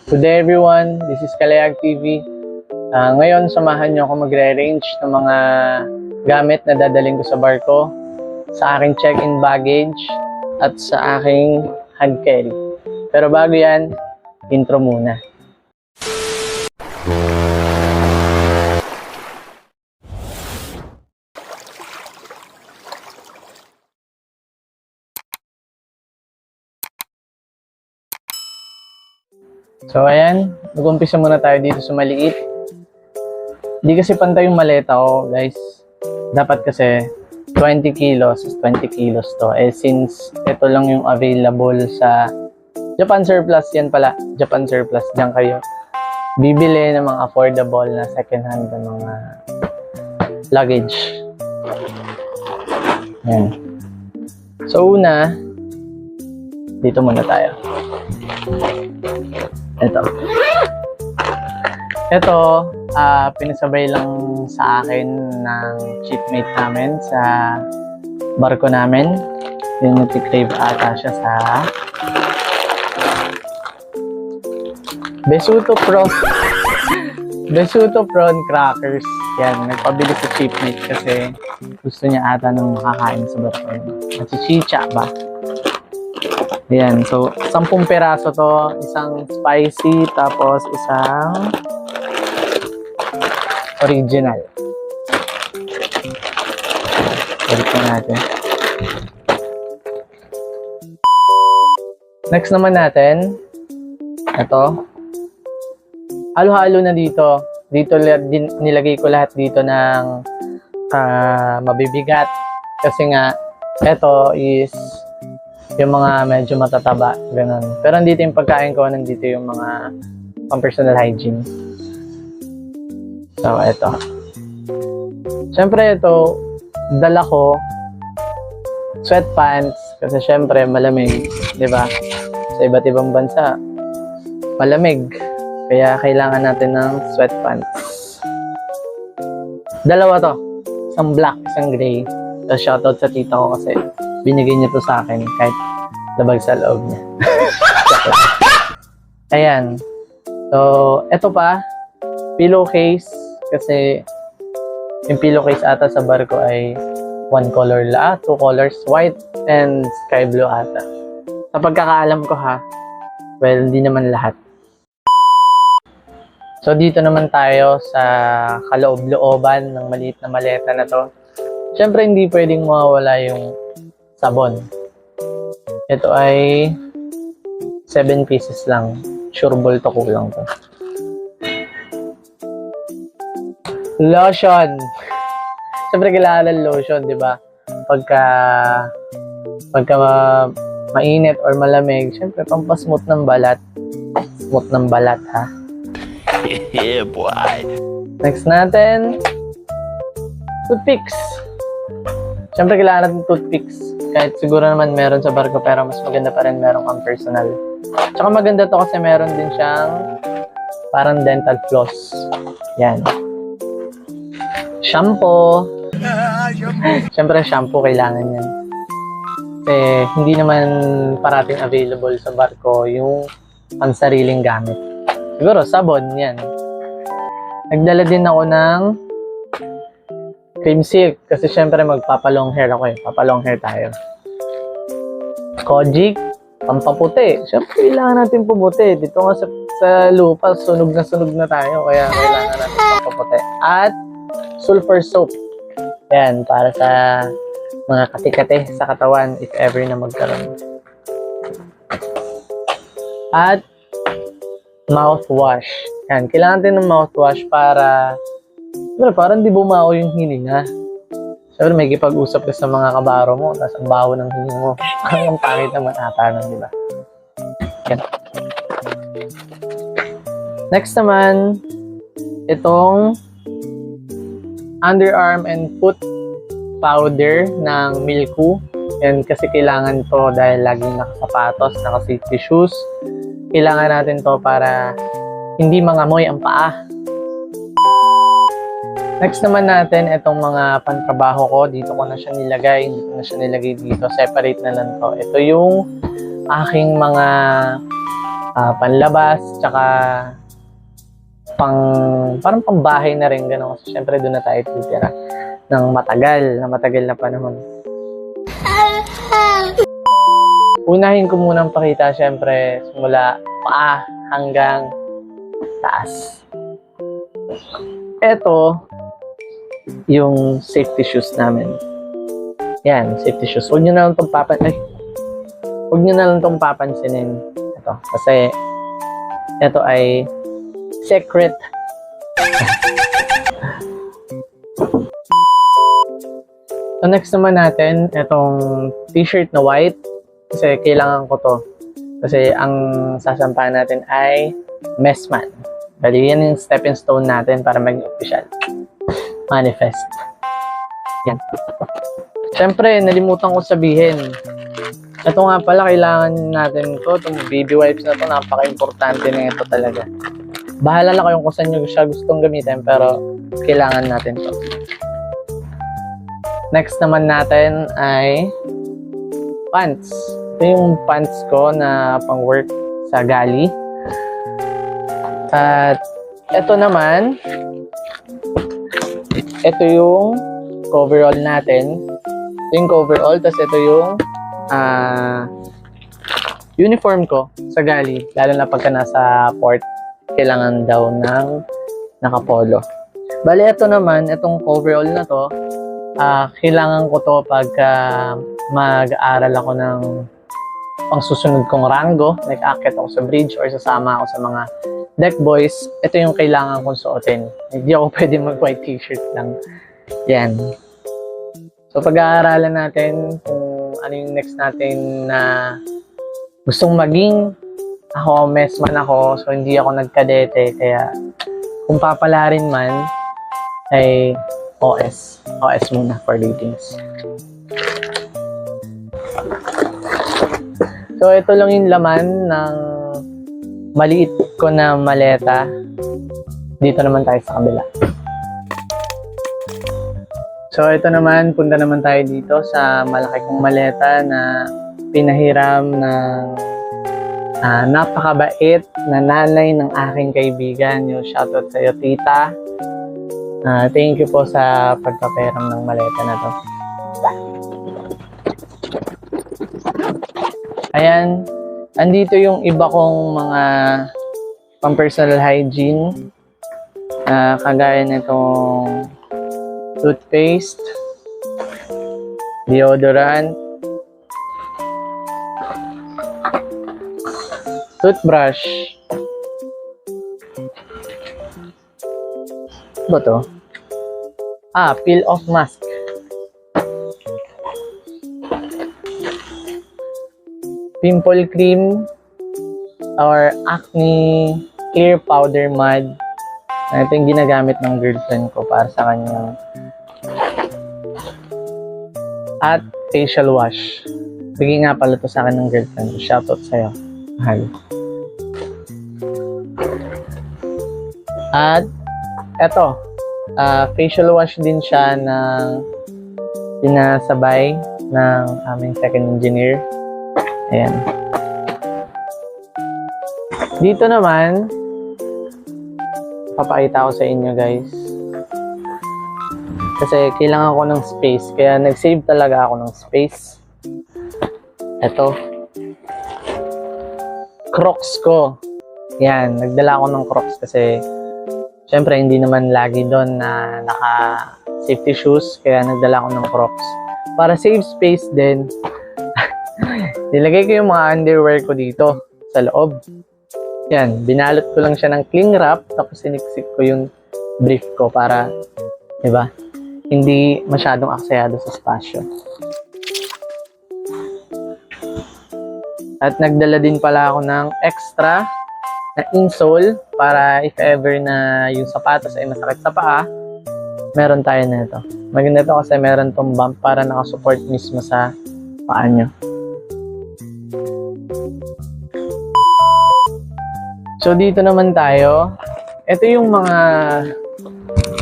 Good day everyone, this is Kalayag TV. Ngayon, samahan niyo ako magre-arrange ng mga gamit na dadaling ko sa barko, sa aking check-in baggage, at sa aking hand carry. Pero bago yan, intro muna. So ayan, mag-umpisa muna tayo dito sa maliit. Hindi kasi pantay yung maleta ko, guys. Dapat kasi 20 kilos is 20 kilos to. Since ito lang yung available sa Japan Surplus, yan pala, Japan Surplus, diyan kayo bibili ng mga affordable na second hand na mga luggage. Yan. So una, dito muna tayo. Ito, pinasabay lang sa akin ng shipmate namin sa barko namin. Yung nag-crave ata siya sa Besuto Prawn Crackers. Yan, nagpabili sa shipmate kasi gusto niya ata nang makakain sa barko. Machichicha ba? Yan, so 10 peraso to, isang spicy, tapos isang original. Balik na natin. Next naman natin, ito. Halo-halo na dito. Dito nilagay ko lahat dito ng mabibigat. Kasi nga, ito is yung mga medyo matataba, ganun. Pero nandito yung pagkain ko, nandito yung mga pang-personal hygiene. So, eto. Siyempre, ito, dala ko sweatpants, kasi siyempre, malamig, di ba? Sa iba't ibang bansa, malamig. Kaya, kailangan natin ng sweatpants. Dalawa to. Isang black, isang gray. So, shoutout sa tita ko kasi binigay niya to sa akin kahit labag sa loob niya. Ayan. So, eto pa. Pillowcase. Kasi yung pillowcase ata sa barko ay one color la. Two colors. White and sky blue ata. Sa pagkakaalam ko ha. Well, hindi naman lahat. So, dito naman tayo sa kaloob-looban ng maliit na maleta na to. Siyempre, hindi pwedeng mawawala yung sabon. Ito ay 7 pieces lang. Sureball to, kulang to. Lotion. Siyempre kailangan ng lotion, di ba? Pagka mainit or malamig, siyempre pampasmooth ng balat. Smooth ng balat, ha? Yeah, boy. Next natin, toothpicks. Siyempre kailangan natin toothpicks. Kahit siguro naman meron sa barko, pero mas maganda pa rin meron kang personal. Tsaka maganda to kasi meron din siyang parang dental floss. Yan. Shampoo. Siyempre shampoo kailangan yan. Kasi hindi naman parating available sa barko yung pansariling gamit. Siguro sabon, yan. Nagdala din ako ng cream silk kasi syempre magpapalong hair ako eh. Papalong hair tayo. Kojic, pampaputi. Syempre kailangan natin puputi. Dito nga sa lupa, sunog na tayo. Kaya kailangan natin pampaputi. At sulfur soap. Yan, para sa mga kati-kati sa katawan if ever na magkaroon. At mouthwash. Yan, kailangan din ng mouthwash para parang di bumao yung hininga. Siyempre, may kipag-usap ka sa mga kabaro mo, tapos ang baho ng hininga mo. Ang pangit naman ata nun, di ba? Yan. Next naman, itong underarm and foot powder ng Milku. Yan, kasi kailangan to dahil laging nakasapatos, naka-safety shoes. Kailangan natin to para hindi mangamoy ang paa. Next naman natin, itong mga pantrabaho ko. Dito ko na siya nilagay. Hindi ko na siya nilagay dito. Separate na lang to. Ito yung aking mga panlabas, tsaka parang pambahay na rin gano'n. Kasi syempre doon na tayo titira ng matagal na panahon. Unahin ko munang pakita syempre simula paa hanggang taas. Ito yung safety shoes namin. Yan, safety shoes. Huwag nyo na lang itong papansinin. Ito, kasi ito ay secret. So next naman natin, itong t-shirt na white. Kasi kailangan ko to. Kasi ang sasampahan natin ay messman. Bali, yan yung stepping stone natin para maging official. Manifest. Yan. Siyempre, nalimutan ko sabihin. Ito nga pala, kailangan natin to. Itong baby wipes na to, napaka-importante na ito talaga. Bahala na kayong kung saan nyo siya gustong gamitin, pero kailangan natin to. Next naman natin ay pants. Ito yung pants ko na pang-work sa Gali. At ito naman, ito yung coverall natin. Ito yung coverall, tapos ito yung uniform ko sa Gali. Lalo na pagka nasa port, kailangan daw ng nakapolo. Bali, ito naman, itong coverall na to, kailangan ko to pagka mag-aaral ako ng pangsusunod kong rango, like akit ako sa bridge or sasama ako sa mga deck boys. Ito yung kailangan kong suotin. Hindi ako pwede mag-white t-shirt lang. Yan. So pag-aaralan natin kung ano yung next natin na gustong maging. Ako, messman ako, so hindi ako nagkadete. Kaya kung papalarin man, ay OS. OS muna for ratings. So, ito lang yung laman ng maliit ko na maleta. Dito naman tayo sa kabila. So, ito naman, punta naman tayo dito sa malaki kong maleta na pinahiram ng napakabait na nanay ng aking kaibigan. Yung shoutout sa'yo, tita. Thank you po sa pagpapahiram ng maleta na to. Ayan, andito yung iba kong mga pang-personal hygiene. Kagaya nitong toothpaste, deodorant, toothbrush. Ba to? Peel-off mask. Pimple cream or acne clear powder mud. Ito yung ginagamit ng girlfriend ko para sa kanyang. At facial wash. Bigay nga pala to sa akin ng girlfriend ko. Shoutout sa'yo. Mahal. At eto, facial wash din siya na pinasabay ng aming second engineer. Ayan. Dito naman, papakita ko sa inyo guys. Kasi kailangan ko ng space. Kaya nag-save talaga ako ng space. Ito. Crocs ko. Yan. Nagdala ako ng Crocs kasi syempre hindi naman lagi doon na naka-safety shoes. Kaya nagdala ako ng Crocs. Para save space din, nilagay ko yung mga underwear ko dito sa loob. Yan, binalot ko lang siya ng cling wrap tapos siniksik ko yung brief ko para, di ba, hindi masyadong aksayado sa spasyo. At nagdala din pala ako ng extra na insole para if ever na yung sapatos ay masakit sa paa, meron tayo na ito. Maganda ito kasi meron tong bump para nakasupport mismo sa paa nyo. So dito naman tayo. Ito yung mga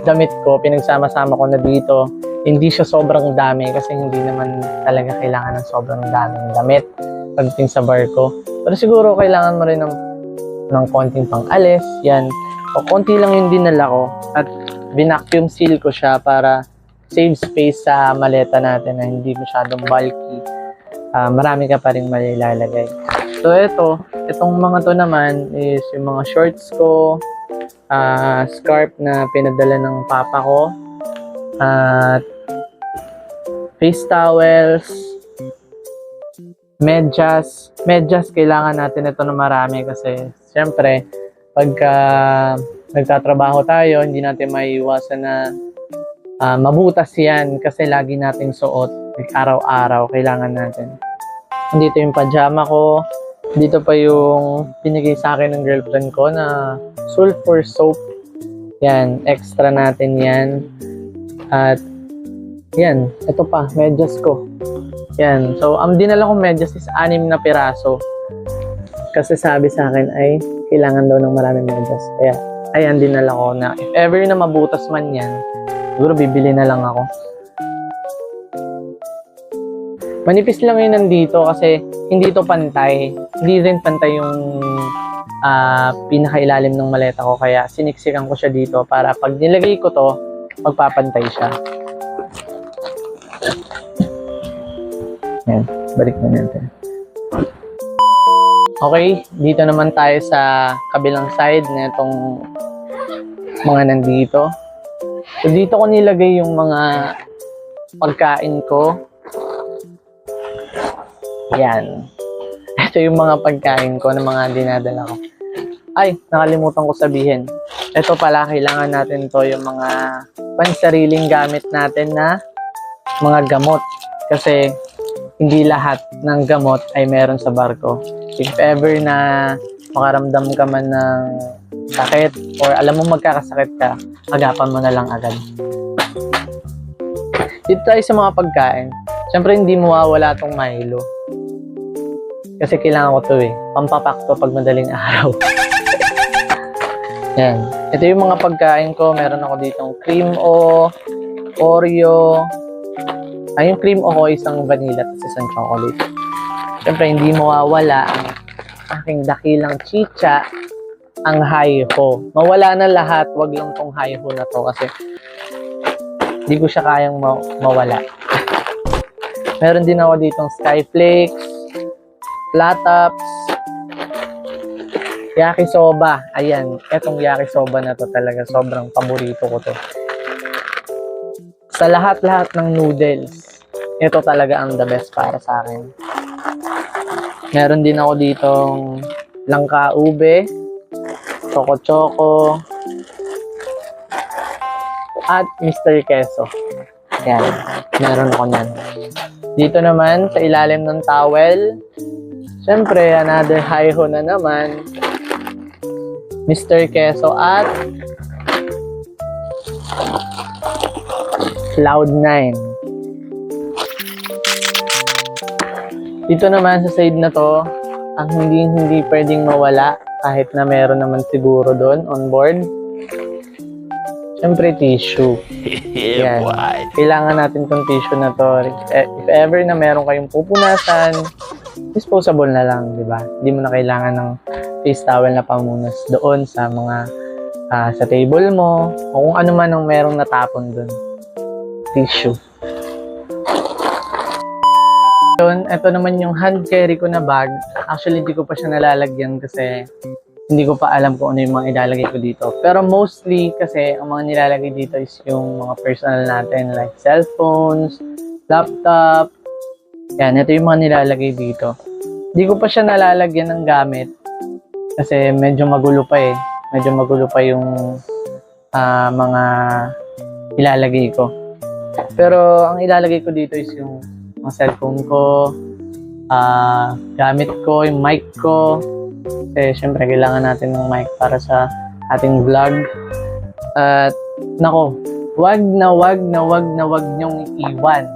damit ko, pinagsama-sama ko na dito. Hindi siya sobrang dami kasi hindi naman talaga kailangan ng sobrang daming damit pagdating sa bar ko. Pero siguro kailangan mo rin ng ng konting pang-alis. Yan. O konti lang yung dinala ko at binacuum seal ko siya para save space sa maleta natin na hindi masyadong bulky. Marami ka pa rin malilalagay. So itong mga to naman is yung mga shorts ko, scarf na pinadala ng papa ko, at face towels, medyas. Medyas, kailangan natin ito na marami kasi siyempre pagka nagtatrabaho tayo, hindi natin maiiwasan na mabutas yan kasi lagi nating suot. Araw-araw, kailangan natin. Dito yung pajama ko. Dito pa yung binigay sa akin ng girlfriend ko na sulfur soap. Yan, extra natin yan. At yan, ito pa, medyas ko. Yan, so ang dinala kong medyas is 6 na piraso. Kasi sabi sa akin ay kailangan daw ng maraming medyas. Kaya, ayan, dinala ko na if ever na mabutas man yan, siguro bibili na lang ako. Manipis lang yun nandito kasi hindi ito pantay. Hindi rin pantay yung pinakailalim ng maleta ko. Kaya siniksikan ko siya dito para pag nilagay ko to, magpapantay siya. Yan, balik na natin. Okay, dito naman tayo sa kabilang side na itong mga nandito. So dito ko nilagay yung mga pagkain ko. Yan. Ito yung mga pagkain ko ng mga dinadala ko. Ay, nakalimutan ko sabihin. Ito pala, kailangan natin to yung mga pansariling gamit natin na mga gamot. Kasi hindi lahat ng gamot ay meron sa barko. If ever na makaramdam ka man ng sakit or alam mo magkakasakit ka, agapan mo na lang agad. Dito tayo sa mga pagkain. Siyempre hindi mawawala tong Milo. Kasi kailangan ko to pampapak to pag madaling araw. Yan. Ito yung mga pagkain ko. Meron ako ditong cream o, Oreo. Yung cream o ko isang vanilla at isang chocolate. Siyempre hindi mawawala ang aking dakilang chicha, ang hi-ho. Mawala na lahat, wag lang tong hi-ho na to kasi hindi ko siya kayang mawala. Meron din ako ditong Skyflakes, Flatops, yakisoba. Ayan, etong yakisoba na to talaga sobrang paborito ko to. Sa lahat-lahat ng noodles, ito talaga ang the best para sa akin. Meron din ako ditong langka ube, choco-choco, at Mr. Queso. Yan, meron ako nan. Dito naman, sa ilalim ng towel, syempre, another hi-ho na naman, Mr. Queso at Cloud9. Dito naman sa side na to, ang hindi pwedeng mawala kahit na meron naman siguro doon on board. Siyempre tissue. Yeah, Yan. boy. Kailangan natin tong tissue na to. If ever na meron kayong pupunasan, disposable na lang, di ba? Hindi mo na kailangan ng face towel na pamunas doon sa mga sa table mo o kung ano man ang merong natapon doon. Tissue. Ito naman yung hand carry ko na bag. Actually, hindi ko pa siya nalalagyan kasi hindi ko pa alam kung ano yung mga ilalagay ko dito. Pero mostly kasi ang mga nilalagay dito is yung mga personal natin like cellphones, laptop. Yan, ito yung mga nilalagay dito. Hindi ko pa siya nalalagyan ng gamit kasi medyo magulo pa Medyo magulo pa yung mga ilalagay ko. Pero ang ilalagay ko dito is yung mga cellphone ko, gamit ko, yung mic ko. Kasi syempre kailangan natin ng mic para sa ating vlog. At nako, wag niyong iwan.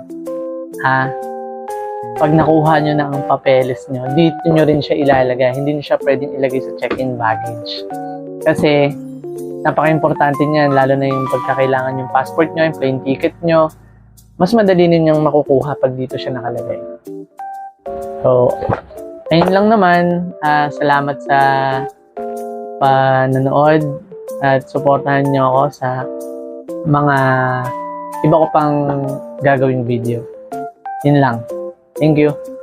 Pag nakuha nyo na ang papeles nyo, dito nyo rin siya ilalagay. Hindi nyo siya pwedeng ilagay sa check-in baggage. Kasi napaka-importante niyan, lalo na yung pagkakailangan yung passport nyo, yung plane ticket nyo. Mas madali ninyong makukuha pag dito siya nakalagay. So, ayun lang naman. Salamat sa panonood at suportahan nyo ako sa mga iba ko pang gagawing video. Yun lang. Thank you.